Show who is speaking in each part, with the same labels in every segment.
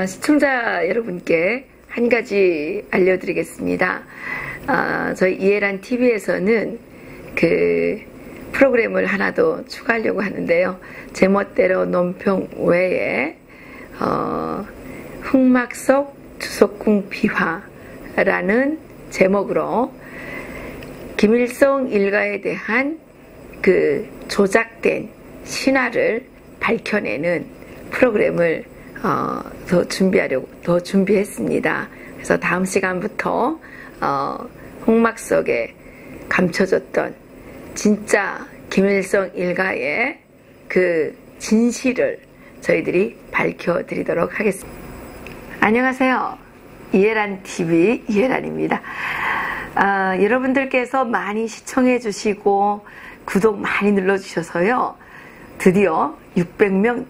Speaker 1: 시청자 여러분께 한 가지 알려드리겠습니다. 저희 이해란 TV에서는 그 프로그램을 하나 더 추가하려고 하는데요. 제멋대로 논평 외에 흑막 속 주석궁 비화라는 제목으로 김일성 일가에 대한 그 조작된 신화를 밝혀내는 프로그램을 더 준비했습니다. 그래서 다음 시간부터 흑막 속에 감춰졌던 진짜 김일성 일가의 그 진실을 저희들이 밝혀드리도록 하겠습니다. 안녕하세요. 이해란 TV 이해란입니다. 여러분들께서 많이 시청해 주시고 구독 많이 눌러주셔서요. 드디어 600명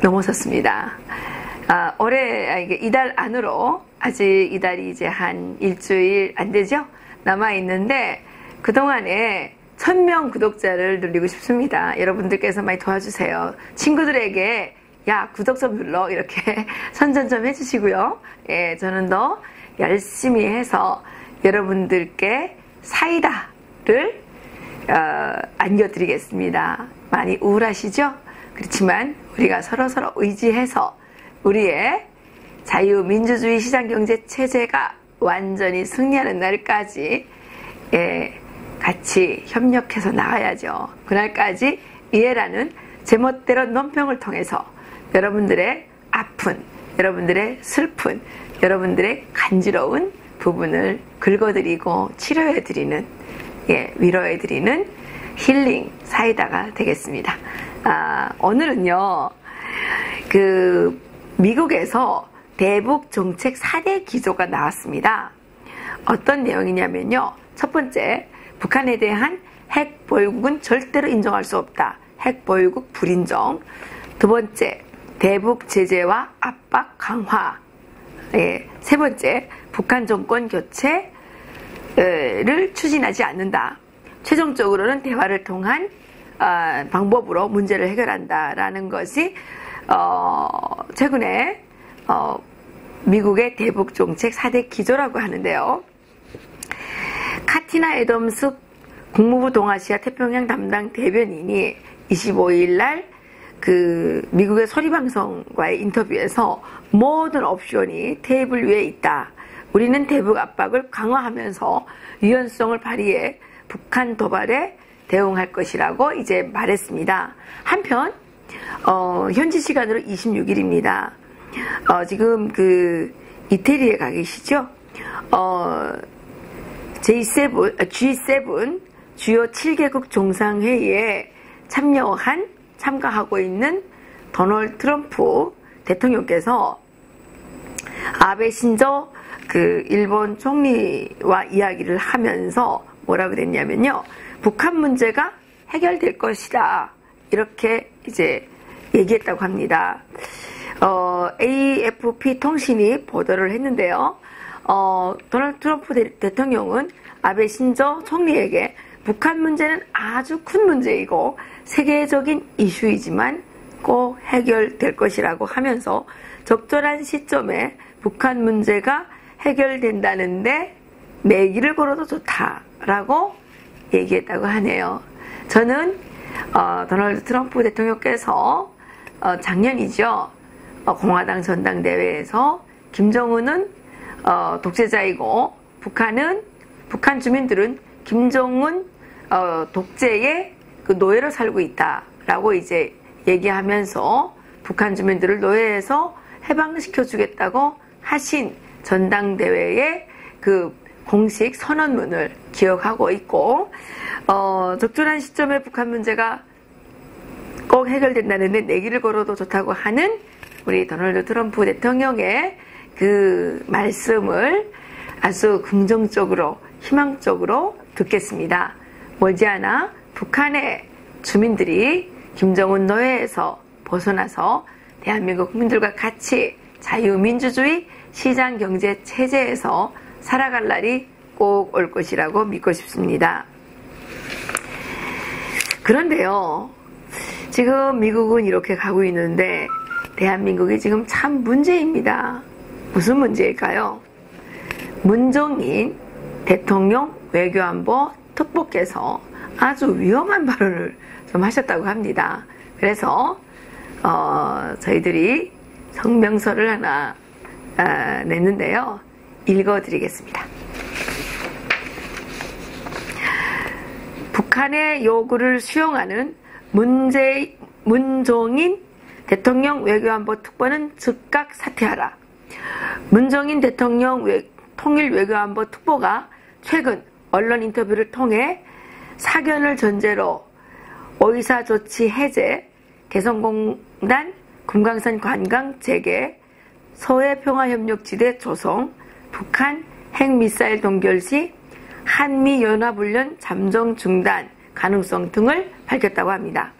Speaker 1: 넘어섰습니다. 이달 안으로 아직 이달이 이제 한 일주일 안 되죠? 남아있는데 그동안에 1000명 구독자를 늘리고 싶습니다. 여러분들께서 많이 도와주세요. 친구들에게 야 구독 좀 눌러 이렇게 선전 좀 해주시고요. 예, 저는 더 열심히 해서 여러분들께 사이다를 안겨드리겠습니다. 많이 우울하시죠? 그렇지만 우리가 서로서로 의지해서 우리의 자유민주주의 시장경제 체제가 완전히 승리하는 날까지 같이 협력해서 나가야죠. 그날까지 이해라는 제멋대로 논평을 통해서 여러분들의 아픈, 여러분들의 슬픈, 여러분들의 간지러운 부분을 긁어드리고 치료해드리는, 위로해드리는 힐링 사이다가 되겠습니다. 오늘은요, 미국에서 대북 정책 4대 기조가 나왔습니다. 어떤 내용이냐면요. 첫 번째, 북한에 대한 핵 보유국은 절대로 인정할 수 없다. 핵 보유국 불인정. 두 번째, 대북 제재와 압박 강화. 세 번째, 북한 정권 교체를 추진하지 않는다. 최종적으로는 대화를 통한 방법으로 문제를 해결한다라는 것이 최근에 미국의 대북 정책 4대 기조라고 하는데요. 카티나 애덤스 국무부 동아시아 태평양 담당 대변인이 25일 날 미국의 소리방송과의 인터뷰에서 모든 옵션이 테이블 위에 있다. 우리는 대북 압박을 강화하면서 유연성을 발휘해 북한 도발에 대응할 것이라고 이제 말했습니다. 한편 현지 시간으로 26일입니다. 지금 이태리에 가 계시죠? G7 주요 7개국 정상회의에 참가하고 있는 도널드 트럼프 대통령께서 아베 신조 일본 총리와 이야기를 하면서 뭐라고 그랬냐면요. 북한 문제가 해결될 것이다. 이렇게 이제 얘기했다고 합니다. AFP 통신이 보도를 했는데요. 도널드 트럼프 대통령은 아베 신조 총리에게 북한 문제는 아주 큰 문제이고 세계적인 이슈이지만 꼭 해결될 것이라고 하면서 적절한 시점에 북한 문제가 해결된다는데 내기를 걸어도 좋다라고 얘기했다고 하네요. 저는 도널드 트럼프 대통령께서 작년이죠. 공화당 전당대회에서 김정은은 독재자이고 북한 주민들은 김정은 독재의 노예로 살고 있다라고 이제 얘기하면서 북한 주민들을 노예에서 해방시켜 주겠다고 하신 전당대회의 공식 선언문을 기억하고 있고 적절한 시점에 북한 문제가 꼭 해결된다는데 내기를 걸어도 좋다고 하는 우리 도널드 트럼프 대통령의 말씀을 아주 긍정적으로 희망적으로 듣겠습니다. 머지않아 북한의 주민들이 김정은 노예에서 벗어나서 대한민국 국민들과 같이 자유민주주의 시장경제 체제에서 살아갈 날이 꼭 올 것이라고 믿고 싶습니다. 그런데요, 지금 미국은 이렇게 가고 있는데 대한민국이 지금 참 문제입니다. 무슨 문제일까요? 문종인 대통령 외교안보 특보께서 아주 위험한 발언을 좀 하셨다고 합니다. 그래서 저희들이 성명서를 하나 냈는데요. 읽어드리겠습니다. 북한의 요구를 수용하는 문종인 대통령 외교안보 특보는 즉각 사퇴하라. 문종인 대통령 통일 외교안보 특보가 최근 언론 인터뷰를 통해 사견을 전제로 오이사조치 해제, 개성공단, 금강산 관광 재개, 서해평화협력지대 조성, 북한 핵미사일 동결 시 한미연합훈련 잠정 중단 가능성 등을 밝혔다고 합니다.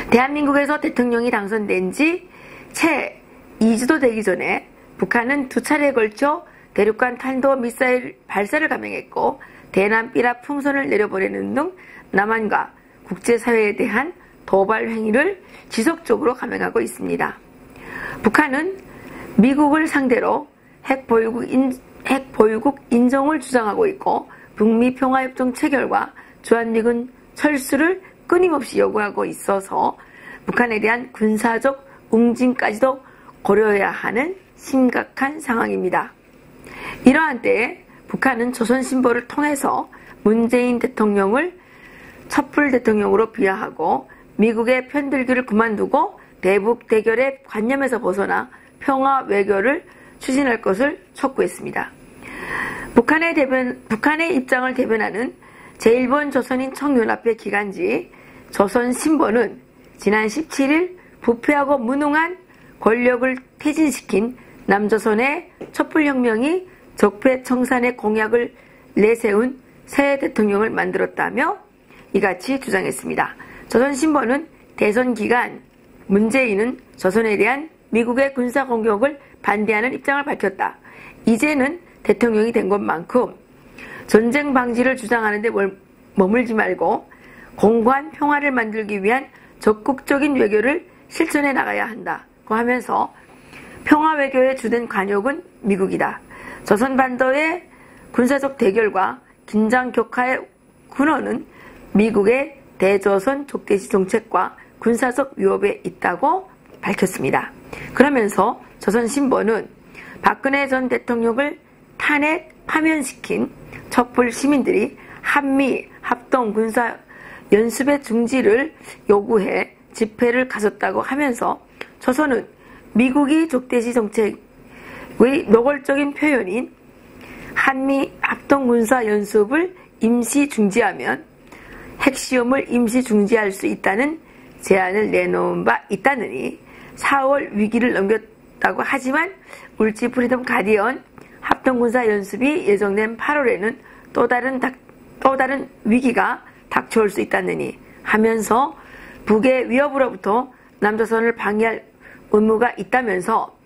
Speaker 1: 대한민국에서 대통령이 당선된 지 채 2주도 되기 전에 북한은 2차례에 걸쳐 대륙간 탄도미사일 발사를 감행했고 대남 삐라 풍선을 내려보내는 등 남한과 국제사회에 대한 도발 행위를 지속적으로 감행하고 있습니다. 북한은 미국을 상대로 핵보유국 인정을 주장하고 있고 북미 평화협정 체결과 주한미군 철수를 끊임없이 요구하고 있어서 북한에 대한 군사적 응징까지도 고려해야 하는 심각한 상황입니다. 이러한 때에 북한은 조선신보를 통해서 문재인 대통령을 촛불 대통령으로 비하하고 미국의 편들기를 그만두고 대북 대결의 관념에서 벗어나 평화 외교를 추진할 것을 촉구했습니다. 북한의 입장을 대변하는 제1본 조선인 청연합회 기간지 조선신보는 지난 17일 부패하고 무능한 권력을 퇴진시킨 남조선의 촛불혁명이 적폐청산의 공약을 내세운 새 대통령을 만들었다며 이같이 주장했습니다. 조선신보는 대선 기간 문재인은 조선에 대한 미국의 군사 공격을 반대하는 입장을 밝혔다. 이제는 대통령이 된 것만큼 전쟁 방지를 주장하는 데 머물지 말고 공고한 평화를 만들기 위한 적극적인 외교를 실천해 나가야 한다고 하면서 평화 외교의 주된 관역은 미국이다. 조선반도의 군사적 대결과 긴장 격화의 근원은 미국의 대조선 족대시 정책과 군사적 위협에 있다고 밝혔습니다. 그러면서 조선신보는 박근혜 전 대통령을 탄핵 파면시킨 촛불 시민들이 한미 합동 군사 연습의 중지를 요구해 집회를 가졌다고 하면서 조선은 미국이 족대시 정책의 노골적인 표현인 한미 합동 군사 연습을 임시 중지하면 핵시험을 임시 중지할 수 있다는 제안을 내놓은 바 있다느니 4월 위기를 넘겼다고 하지만 울지 프리덤 가디언 합동군사 연습이 예정된 8월에는 또 다른 위기가 닥쳐올 수 있다느니 하면서 북의 위협으로부터 남조선을 방해할 의무가 있다면서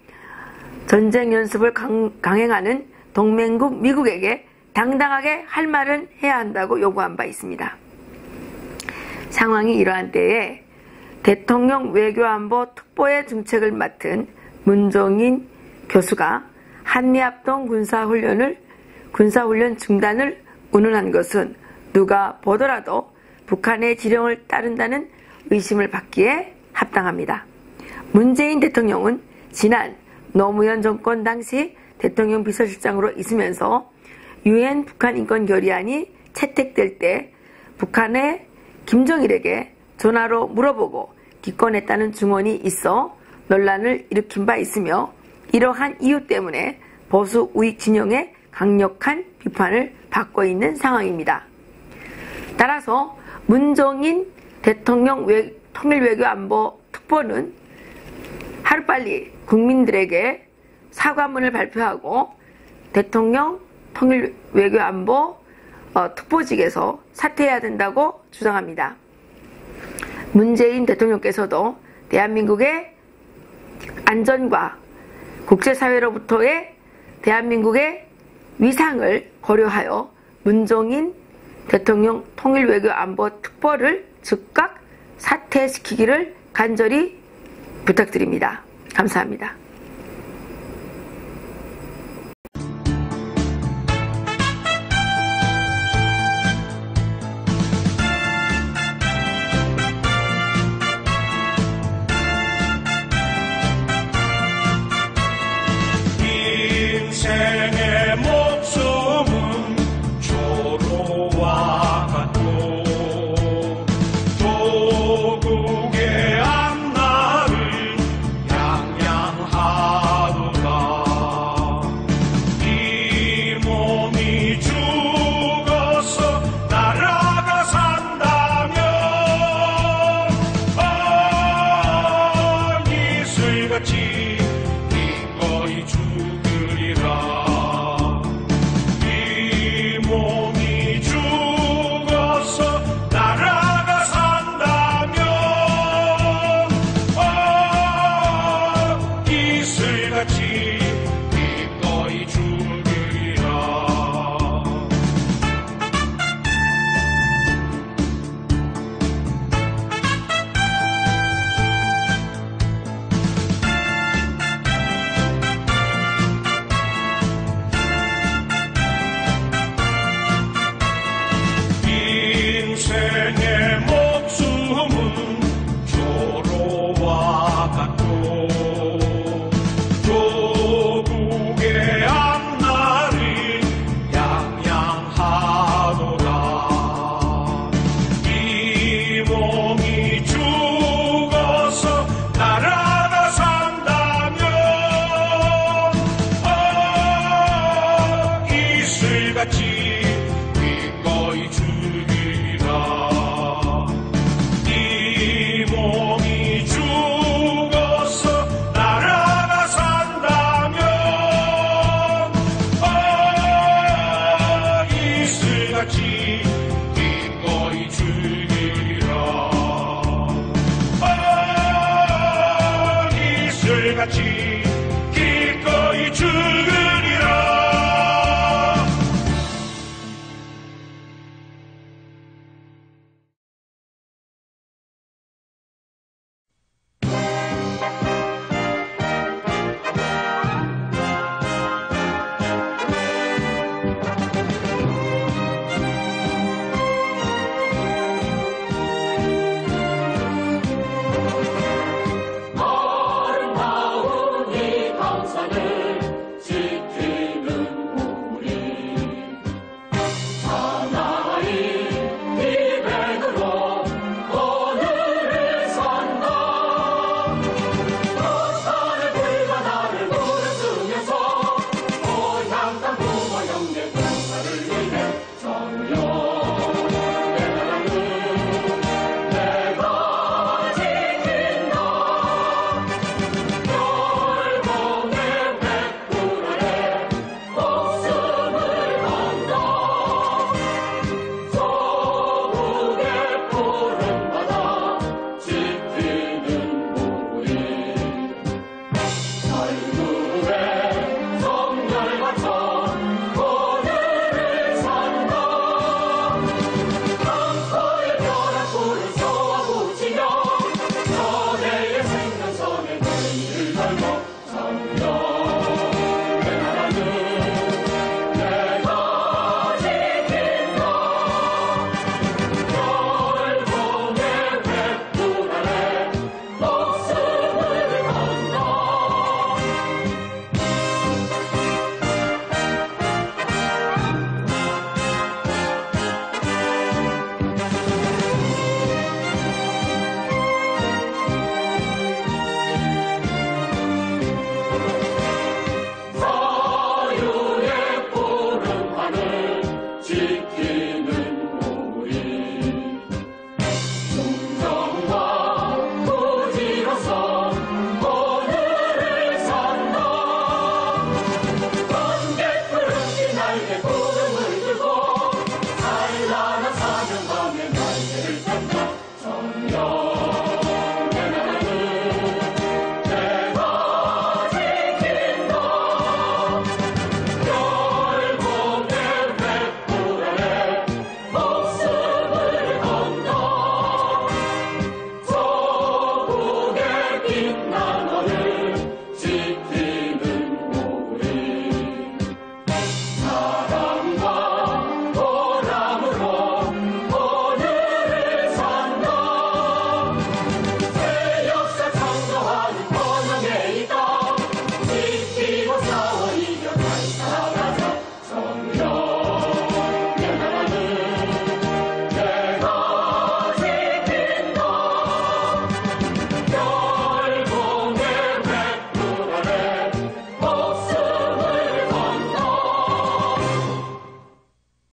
Speaker 1: 전쟁 연습을 강행하는 동맹국 미국에게 당당하게 할 말은 해야 한다고 요구한 바 있습니다. 상황이 이러한 때에 대통령 외교안보 특보의 중책을 맡은 문종인 교수가 한미합동 군사훈련 중단을 운운한 것은 누가 보더라도 북한의 지령을 따른다는 의심을 받기에 합당합니다. 문재인 대통령은 지난 노무현 정권 당시 대통령 비서실장으로 있으면서 유엔 북한 인권결의안이 채택될 때 북한의 김정일에게 전화로 물어보고 기권했다는 증언이 있어 논란을 일으킨 바 있으며 이러한 이유 때문에 보수 우익 진영의 강력한 비판을 받고 있는 상황입니다. 따라서 문종인 대통령 통일외교안보 특보는 하루빨리 국민들에게 사과문을 발표하고 대통령 통일외교안보 특보직에서 사퇴해야 된다고 주장합니다. 문재인 대통령께서도 대한민국의 안전과 국제사회로부터의 대한민국의 위상을 고려하여 문종인 대통령 통일외교안보 특보를 즉각 사퇴시키기를 간절히 부탁드립니다. 감사합니다.